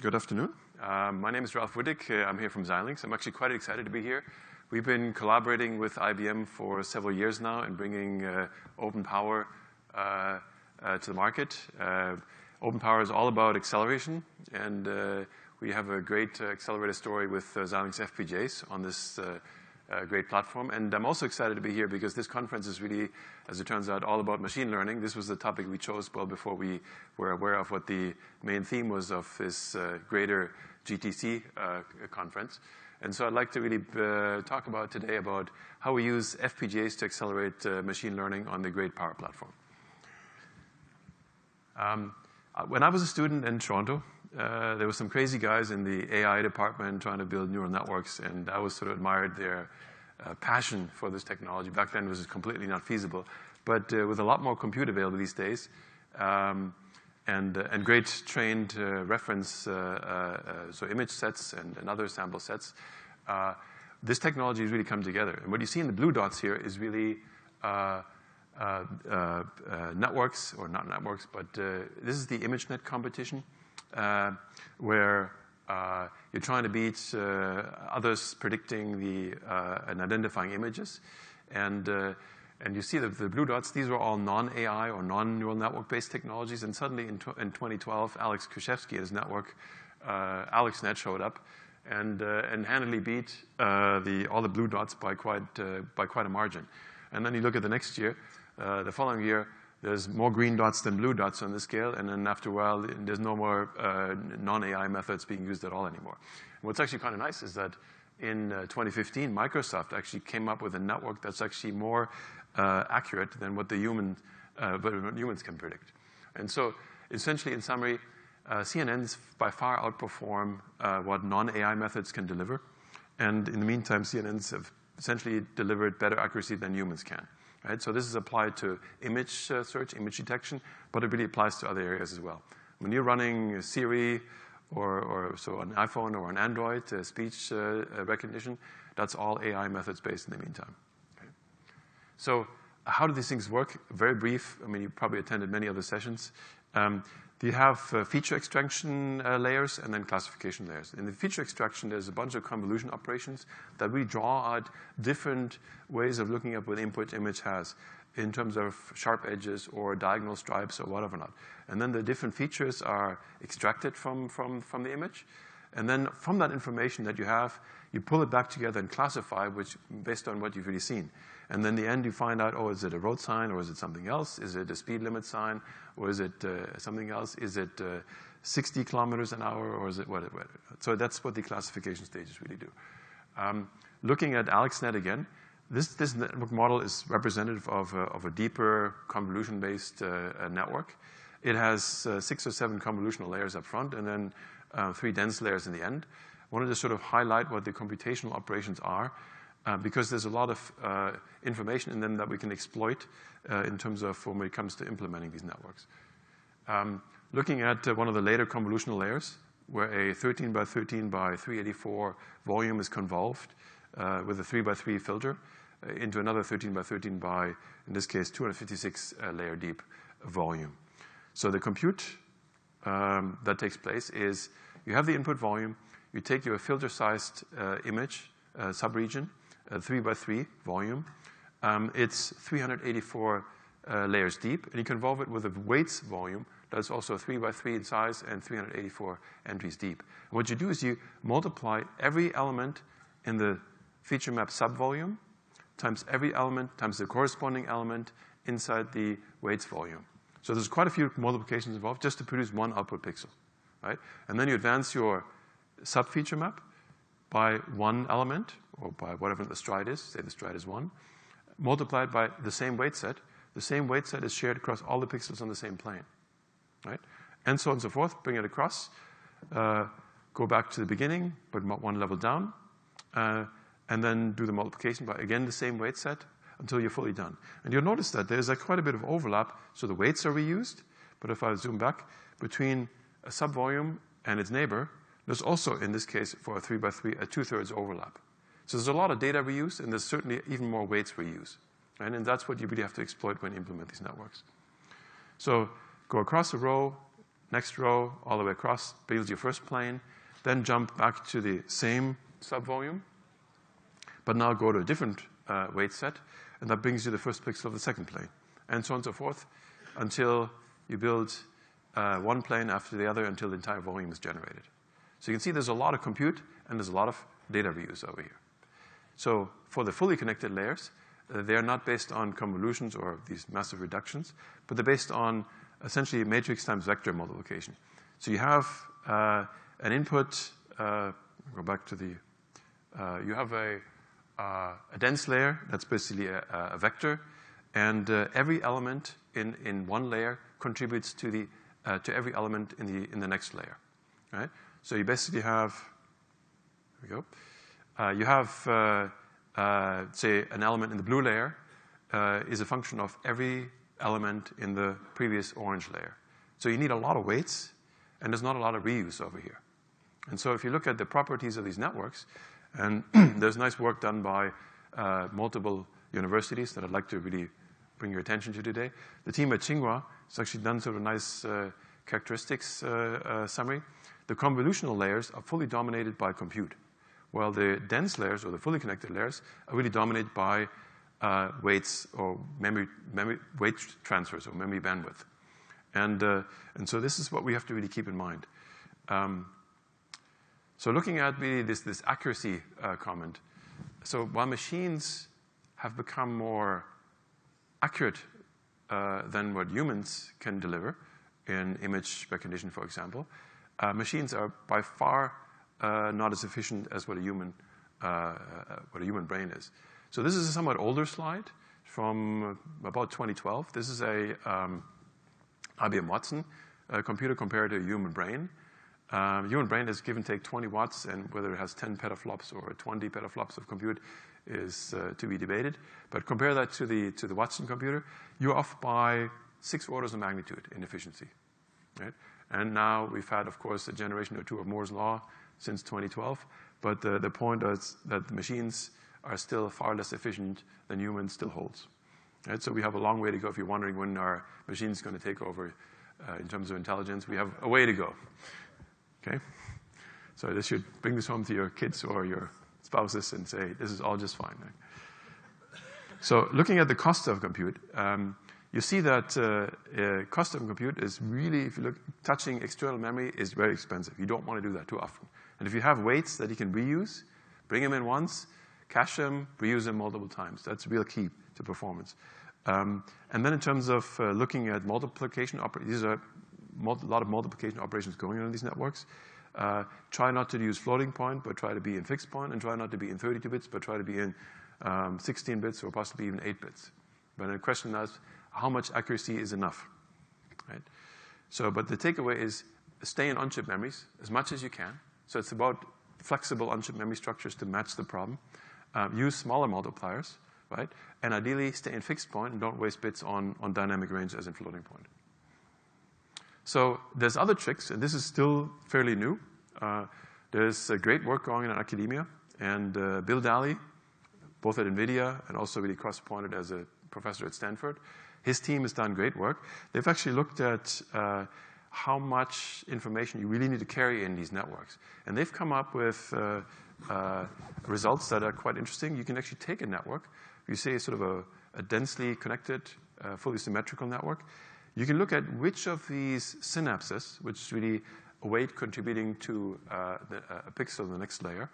Good afternoon. My name is Ralph Wittig. I'm here from Xilinix. I'm actually quite excited to be here. We've been collaborating with IBM for several years now and bringing OpenPOWER to the market. OpenPOWER is all about acceleration, and we have a great accelerator story with Xilinx FPGAs on this great platform. And I'm also excited to be here because this conference is really, as it turns out, all about machine learning. This was the topic we chose well before we were aware of what the main theme was of this greater GTC conference. And so I'd like to really talk about today about how we use FPGAs to accelerate machine learning on the great Power platform. When I was a student in Toronto, there were some crazy guys in the AI department trying to build neural networks, and I always sort of admired their passion for this technology. Back then, it was completely not feasible. But with a lot more compute available these days, and great trained reference, so image sets and other sample sets, this technology has really come together. And what you see in the blue dots here is really networks, or not networks, but this is the ImageNet competition, where you're trying to beat others predicting and identifying images. And you see that the blue dots, these are all non-AI or non-neural network-based technologies. And suddenly in 2012, Alex Krizhevsky and his network, AlexNet, showed up and handily beat all the blue dots by quite a margin. And then you look at the next year, the following year, there's more green dots than blue dots on the scale, and then after a while, there's no more non-AI methods being used at all anymore. And what's actually kind of nice is that in 2015, Microsoft actually came up with a network that's actually more accurate than what humans can predict. And so essentially, in summary, CNNs by far outperform what non-AI methods can deliver. And in the meantime, CNNs have essentially delivered better accuracy than humans can. Right? So this is applied to image search, image detection, but it really applies to other areas as well. When you're running Siri or so an iPhone or an Android speech recognition, that's all AI methods based in the meantime. Okay? So how do these things work? Very brief. I mean, you probably attended many other sessions. You have feature extraction layers and then classification layers. In the feature extraction, there's a bunch of convolution operations that we draw out different ways of looking at what input image has in terms of sharp edges or diagonal stripes or whatever not. And then the different features are extracted from the image. And then from that information that you have, you pull it back together and classify, based on what you've really seen. And then in the end, you find out, oh, is it a road sign, or is it something else? Is it a speed limit sign, or is it something else? Is it 60 kilometers an hour, or is it whatever? So that's what the classification stages really do. Looking at AlexNet again, this network model is representative of a deeper convolution-based network. It has 6 or 7 convolutional layers up front, and then 3 dense layers in the end. I wanted to sort of highlight what the computational operations are, because there's a lot of information in them that we can exploit in terms of when it comes to implementing these networks. Looking at one of the later convolutional layers, where a 13 by 13 by 384 volume is convolved with a 3 by 3 filter into another 13 by 13 by, in this case, 256 layer deep volume. So the compute that takes place is you have the input volume, you take your filter-sized image subregion, 3 by 3 volume. It's 384 layers deep, and you convolve it with a weights volume that's also 3 by 3 in size and 384 entries deep. And what you do is you multiply every element in the feature map subvolume times every element times the corresponding element inside the weights volume. So there's quite a few multiplications involved just to produce one output pixel. Right? And then you advance your sub-feature map by one element, or by whatever the stride is, say the stride is 1, multiplied by the same weight set. The same weight set is shared across all the pixels on the same plane. Right? And so on and so forth, bring it across, go back to the beginning, but one level down, and then do the multiplication by, again, the same weight set until you're fully done. And you'll notice that there's quite a bit of overlap, so the weights are reused, but if I zoom back, between a subvolume and its neighbor, there's also, in this case, for a 3 by 3, a 2/3 overlap. So there's a lot of data reuse, and there's certainly even more weights reuse. Right? And that's what you really have to exploit when you implement these networks. So go across the row, next row, all the way across, builds your first plane, then jump back to the same subvolume, but now go to a different weight set, and that brings you the first pixel of the second plane, and so on and so forth, until you build one plane after the other until the entire volume is generated. So you can see there's a lot of compute, and there's a lot of data reuse over here. So for the fully connected layers, they are not based on convolutions or these massive reductions, but they're based on essentially matrix times vector multiplication. So you have an input, go back to the, you have a dense layer that's basically a vector, and every element in one layer contributes to every element in the next layer, right? So you basically have, here we go. You have, say, an element in the blue layer is a function of every element in the previous orange layer. So you need a lot of weights, and there's not a lot of reuse over here. And so if you look at the properties of these networks, and there's nice work done by multiple universities that I'd like to really bring your attention to today. The team at Tsinghua has actually done sort of a nice characteristics summary. The convolutional layers are fully dominated by compute, while the dense layers, or the fully connected layers, are really dominated by weights or memory weight transfers or memory bandwidth. And so this is what we have to really keep in mind. So looking at really this accuracy comment, so while machines have become more accurate than what humans can deliver in image recognition, for example, machines are by far not as efficient as what a human brain is. So this is a somewhat older slide from about 2012. This is a IBM Watson computer compared to a human brain. Human brain is give and take 20 watts, and whether it has 10 petaflops or 20 petaflops of compute is to be debated. But compare that to the Watson computer, you're off by 6 orders of magnitude in efficiency, right? And now we've had, of course, a generation or two of Moore's law since 2012. But the point is that the machines are still far less efficient than humans still holds, right? So we have a long way to go. If you're wondering when our machine's going to take over in terms of intelligence, we have a way to go. Okay? So this should bring this home to your kids or your spouses and say, this is all just fine. Right? So looking at the cost of compute, you see that cost of compute is really, if you look, touching external memory is very expensive. You don't want to do that too often. And if you have weights that you can reuse, bring them in once, cache them, reuse them multiple times. That's a real key to performance. And then in terms of looking at multiplication, these are a lot of multiplication operations going on in these networks. Try not to use floating point, but try to be in fixed point, and try not to be in 32 bits, but try to be in 16 bits or possibly even 8 bits. But the question is, how much accuracy is enough, right? So, but the takeaway is stay in on-chip memories as much as you can. So it's about flexible on-chip memory structures to match the problem. Use smaller multipliers, right? And ideally stay in fixed point and don't waste bits on dynamic range as in floating point. So there's other tricks, and this is still fairly new. There's great work going on in academia, and Bill Daly, both at NVIDIA and also really cross-appointed as a professor at Stanford, his team has done great work. They've actually looked at how much information you really need to carry in these networks. And they've come up with results that are quite interesting. You can actually take a network, you say sort of a densely connected, fully symmetrical network. You can look at which of these synapses, which is really a weight contributing to a pixel in the next layer,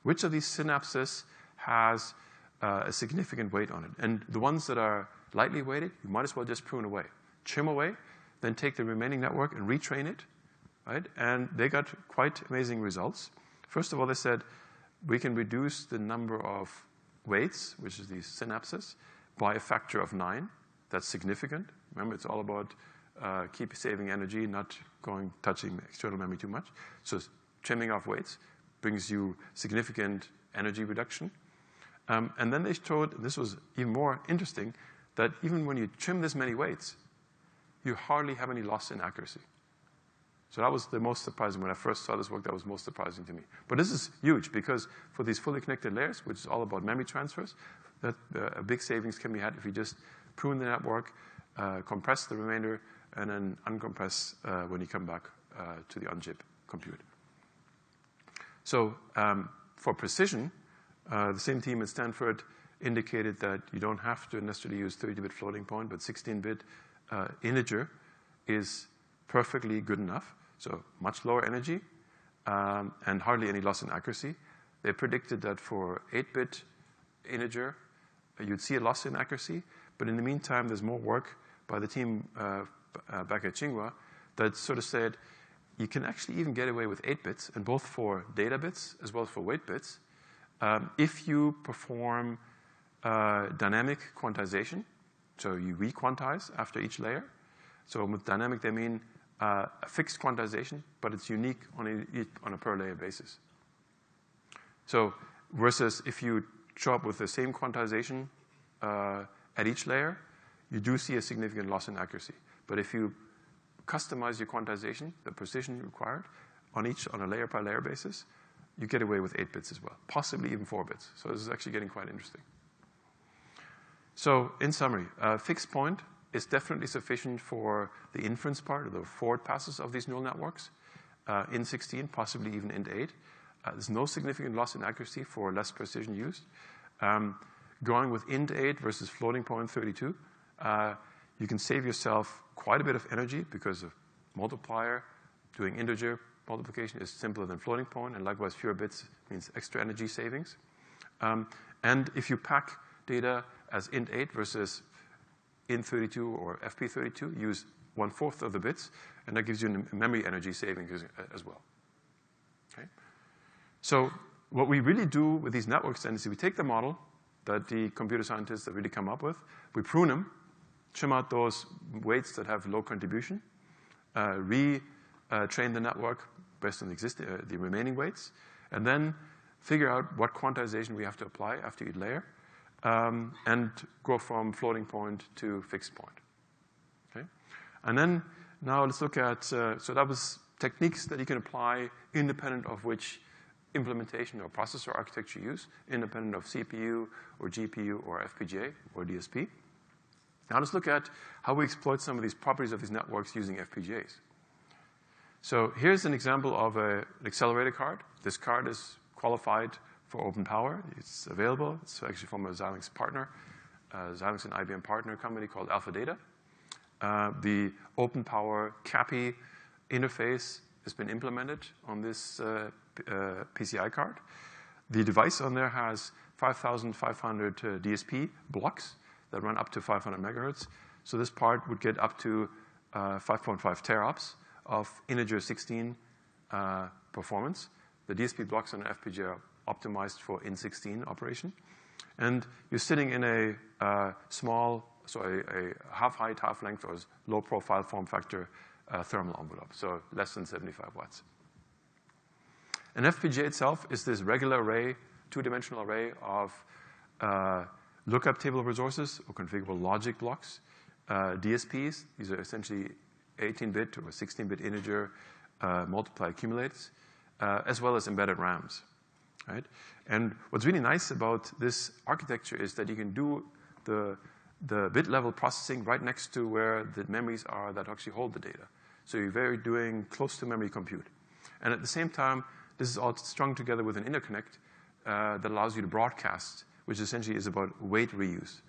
which of these synapses has a significant weight on it. And the ones that are lightly weighted, you might as well just prune away. Trim away, then take the remaining network and retrain it, right? And they got quite amazing results. First of all, they said, we can reduce the number of weights, which is these synapses, by a factor of 9. That's significant. Remember, it's all about keep saving energy, not touching external memory too much. So trimming off weights brings you significant energy reduction. And then they showed, and this was even more interesting, that even when you trim this many weights, you hardly have any loss in accuracy. So that was the most surprising. When I first saw this work, that was most surprising to me. But this is huge, because for these fully connected layers, which is all about memory transfers, that a big savings can be had if you just prune the network, compress the remainder, and then uncompress when you come back to the on-chip compute. So for precision, the same team at Stanford indicated that you don't have to necessarily use 32-bit floating point, but 16-bit integer is perfectly good enough. So much lower energy and hardly any loss in accuracy. They predicted that for 8-bit integer, you'd see a loss in accuracy. But in the meantime, there's more work by the team back at Tsinghua that sort of said you can actually even get away with 8 bits, and both for data bits as well as for weight bits, if you perform dynamic quantization. So you re-quantize after each layer. So with dynamic, they mean a fixed quantization, but it's unique on a per layer basis. So versus if you show up with the same quantization at each layer, you do see a significant loss in accuracy. But if you customize your quantization, the precision required, on a layer-by-layer basis, you get away with 8 bits as well, possibly even 4 bits. So this is actually getting quite interesting. So in summary, fixed point is definitely sufficient for the inference part, or the forward passes of these neural networks, in 16, possibly even in 8. There's no significant loss in accuracy for less precision used. Going with int 8 versus floating point 32, you can save yourself quite a bit of energy because of multiplier. Doing integer multiplication is simpler than floating point, and likewise fewer bits means extra energy savings. And if you pack data as int 8 versus int 32 or FP32, use 1/4 of the bits, and that gives you a memory energy savings as well. Okay? So what we really do with these networks then is we take the model that the computer scientists have really come up with, we prune them, trim out those weights that have low contribution, retrain the network based on the remaining weights, and then figure out what quantization we have to apply after each layer, and go from floating point to fixed point. Okay? And then now let's look at, so that was techniques that you can apply independent of which implementation or processor architecture you use, independent of CPU or GPU or FPGA or DSP. Now let's look at how we exploit some of these properties of these networks using FPGAs. So here's an example of an accelerator card. This card is qualified for OpenPOWER. It's available. It's actually from a Xilinx partner, Xilinx and IBM partner company called Alpha Data. The OpenPOWER CAPI interface has been implemented on this PCI card. The device on there has 5,500 DSP blocks that run up to 500 megahertz. So this part would get up to 5.5 teraops of integer 16 performance. The DSP blocks on an FPGA are optimized for int16 operation. And you're sitting in a small, so a half-height, half-length, or low-profile form factor thermal envelope, so less than 75 watts. An FPGA itself is this regular array, two-dimensional array of lookup table resources or configurable logic blocks. DSPs, these are essentially 18-bit or 16-bit integer multiply accumulates, as well as embedded RAMs. Right? And what's really nice about this architecture is that you can do the bit-level processing right next to where the memories are that actually hold the data. So you're very doing close-to-memory compute. And at the same time, this is all strung together with an interconnect that allows you to broadcast, which essentially is about weight reuse.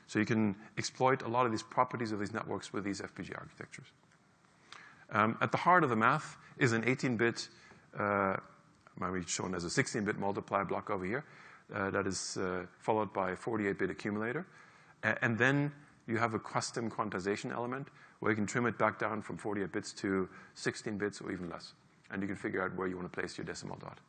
So you can exploit a lot of these properties of these networks with these FPGA architectures. At the heart of the math is an 18-bit, might be shown as a 16-bit multiplier block over here, that is followed by a 48-bit accumulator. And then you have a custom quantization element where you can trim it back down from 48 bits to 16 bits or even less. And you can figure out where you want to place your decimal dot.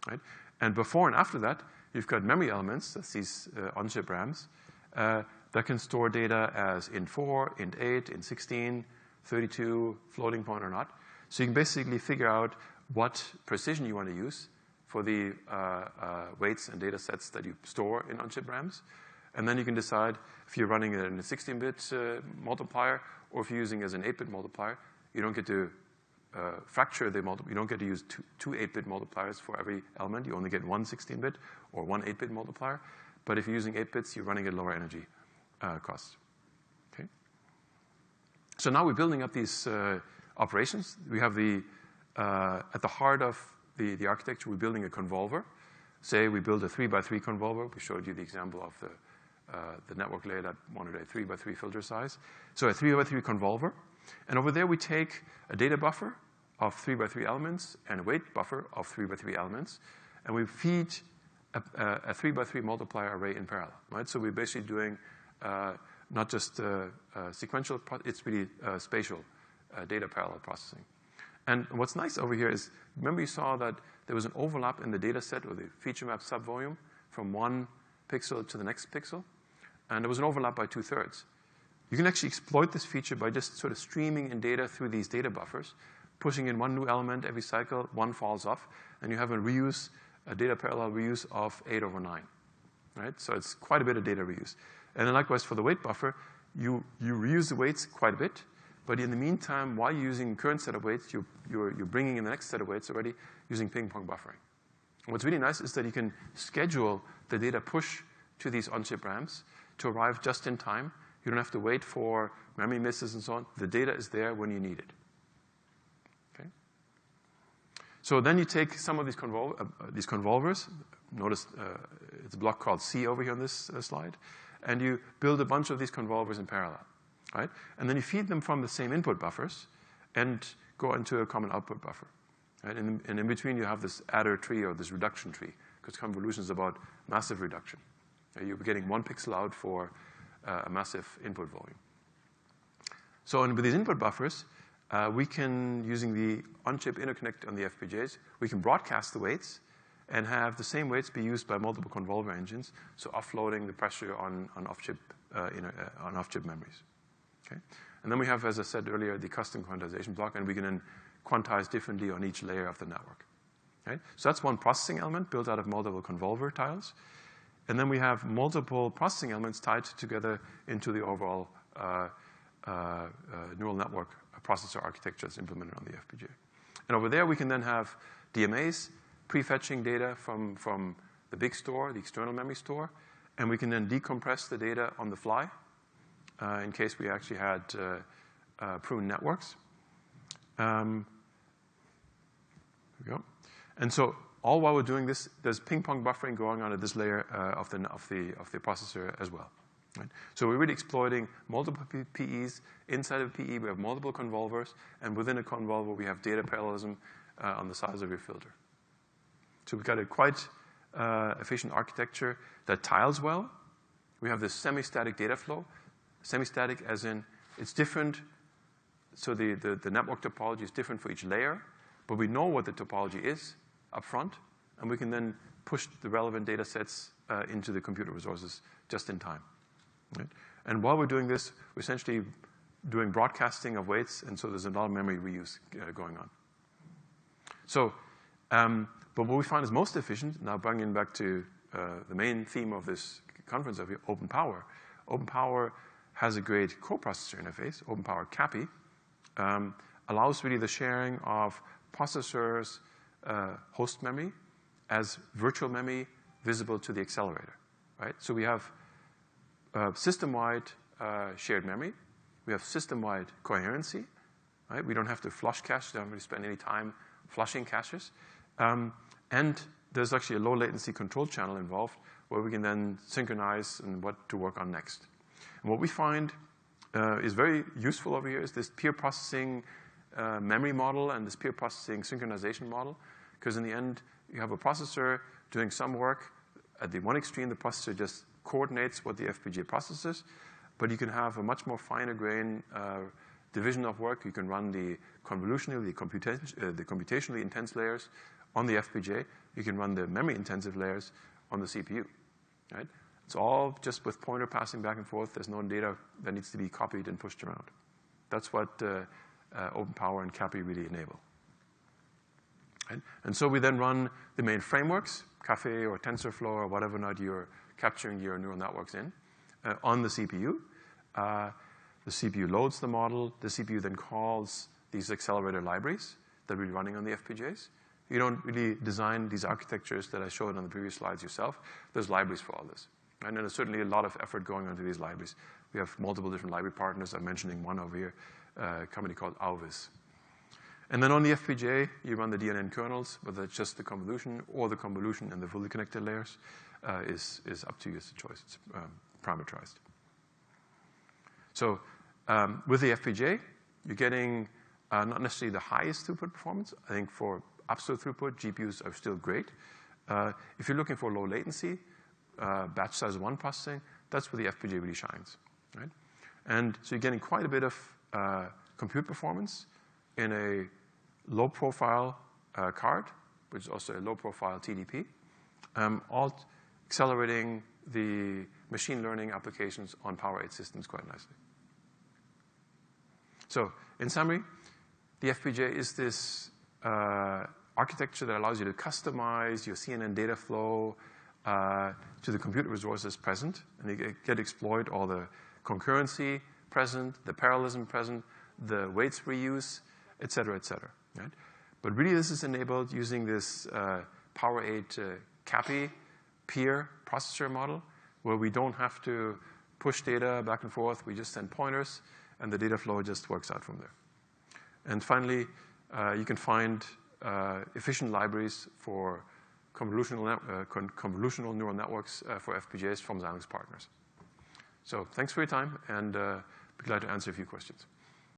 Right? And before and after that, you've got memory elements, that's these on-chip RAMs, that can store data as int 4, int 8, int 16, 32, floating point or not. So you can basically figure out what precision you want to use for the weights and data sets that you store in on-chip RAMs. And then you can decide if you're running it in a 16-bit multiplier or if you're using it as an 8-bit multiplier. You don't get to fracture the multiplier. You don't get to use two 8-bit multipliers for every element. You only get one 16-bit or one 8-bit multiplier. But if you're using 8 bits, you're running at lower energy costs. Okay? So now we're building up these operations. We have at the heart of the architecture, we're building a convolver. Say we build a 3x3 convolver. We showed you the example of the network layer that wanted a 3x3 filter size. So a 3x3 convolver. And over there, we take a data buffer of 3x3 elements and a weight buffer of 3x3 elements. And we feed a 3x3 multiplier array in parallel, right? So we're basically doing not just sequential, it's really spatial data parallel processing. And what's nice over here is, remember you saw that there was an overlap in the data set or the feature map subvolume from one pixel to the next pixel. And there was an overlap by 2/3. You can actually exploit this feature by just sort of streaming in data through these data buffers, pushing in one new element every cycle, one falls off, and you have a data parallel reuse of 8/9, right? So it's quite a bit of data reuse. And then likewise for the weight buffer, you reuse the weights quite a bit, but in the meantime, while you're using the current set of weights, you're bringing in the next set of weights already using ping-pong buffering. And what's really nice is that you can schedule the data push to these on-chip RAMs to arrive just in time. You don't have to wait for memory misses and so on. The data is there when you need it. Okay? So then you take some of these convolvers. Notice it's a block called C over here on this slide. And you build a bunch of these convolvers in parallel. Right? And then you feed them from the same input buffers and go into a common output buffer. Right? And in between, you have this adder tree or this reduction tree, because convolution is about massive reduction. You're getting 1 pixel out for a massive input volume. So with these input buffers, we can, using the Onchip Interconnect on the FPGAs, we can broadcast the weights and have the same weights be used by multiple convolver engines, so offloading the pressure on off-chip memories. Okay? And then we have, as I said earlier, the custom quantization block, and we can then quantize differently on each layer of the network. Okay? So that's one processing element built out of multiple convolver tiles. And then we have multiple processing elements tied together into the overall neural network processor architecture that's implemented on the FPGA. And over there, we can then have DMAs prefetching data from the big store, the external memory store, and we can then decompress the data on the fly in case we actually had prune networks. There we go. And so all while we're doing this, there's ping-pong buffering going on at this layer of the processor as well. Right? So we're really exploiting multiple PEs. Inside of PE, we have multiple convolvers, and within a convolver, we have data parallelism on the size of your filter. So we've got a quite efficient architecture that tiles well. We have this semi-static data flow. Semi-static as in it's different. So the network topology is different for each layer, but we know what the topology is up front, and we can then push the relevant data sets into the computer resources just in time. Right? And while we're doing this, we're essentially doing broadcasting of weights, and so there's a lot of memory reuse going on. So, but what we find is most efficient, now bringing back to the main theme of this conference of OpenPOWER. OpenPOWER has a great coprocessor interface, OpenPOWER CAPI, allows really the sharing of processors' host memory as virtual memory visible to the accelerator, right? So we have system-wide shared memory. We have system-wide coherency, right? We don't have to flush cache. We don't really spend any time flushing caches. And there's actually a low latency control channel involved where we can then synchronize and what to work on next. And what we find is very useful over here is this peer processing memory model and this peer processing synchronization model, because in the end, you have a processor doing some work. At the one extreme, the processor just coordinates what the FPGA processes, but you can have a much more finer grain division of work. You can run the convolutional, the computationally intense layers on the FPGA. You can run the memory-intensive layers on the CPU, right? It's all just with pointer passing back and forth. There's no data that needs to be copied and pushed around. That's what OpenPOWER and CAPI really enable. Right? And so we then run the main frameworks, Caffe or TensorFlow or whatever not you're capturing your neural networks in, on the CPU. The CPU loads the model. The CPU then calls these accelerator libraries that we're running on the FPGAs. You don't really design these architectures that I showed on the previous slides yourself. There's libraries for all this. Right? And there's certainly a lot of effort going into these libraries. We have multiple different library partners. I'm mentioning one over here a company called Alvis. And then on the FPGA, you run the DNN kernels, whether it's just the convolution or the convolution and the fully connected layers is up to you as a choice. It's parameterized. So with the FPGA, you're getting not necessarily the highest throughput performance. I think for absolute throughput, GPUs are still great. If you're looking for low latency, batch size 1 processing, that's where the FPGA really shines, right? And so you're getting quite a bit of compute performance in a low-profile card, which is also a low-profile TDP, all accelerating the machine learning applications on Power 8 systems quite nicely. So in summary, the FPGA is this architecture that allows you to customize your CNN data flow to the compute resources present, and you get to exploit all the concurrency present, the parallelism present, the weights reuse, et cetera, right? But really, this is enabled using this Power 8 CAPI peer processor model, where we don't have to push data back and forth. We just send pointers, and the data flow just works out from there. And finally, you can find efficient libraries for convolutional neural networks for FPGAs from Xilinx partners. So thanks for your time, and be glad to answer a few questions.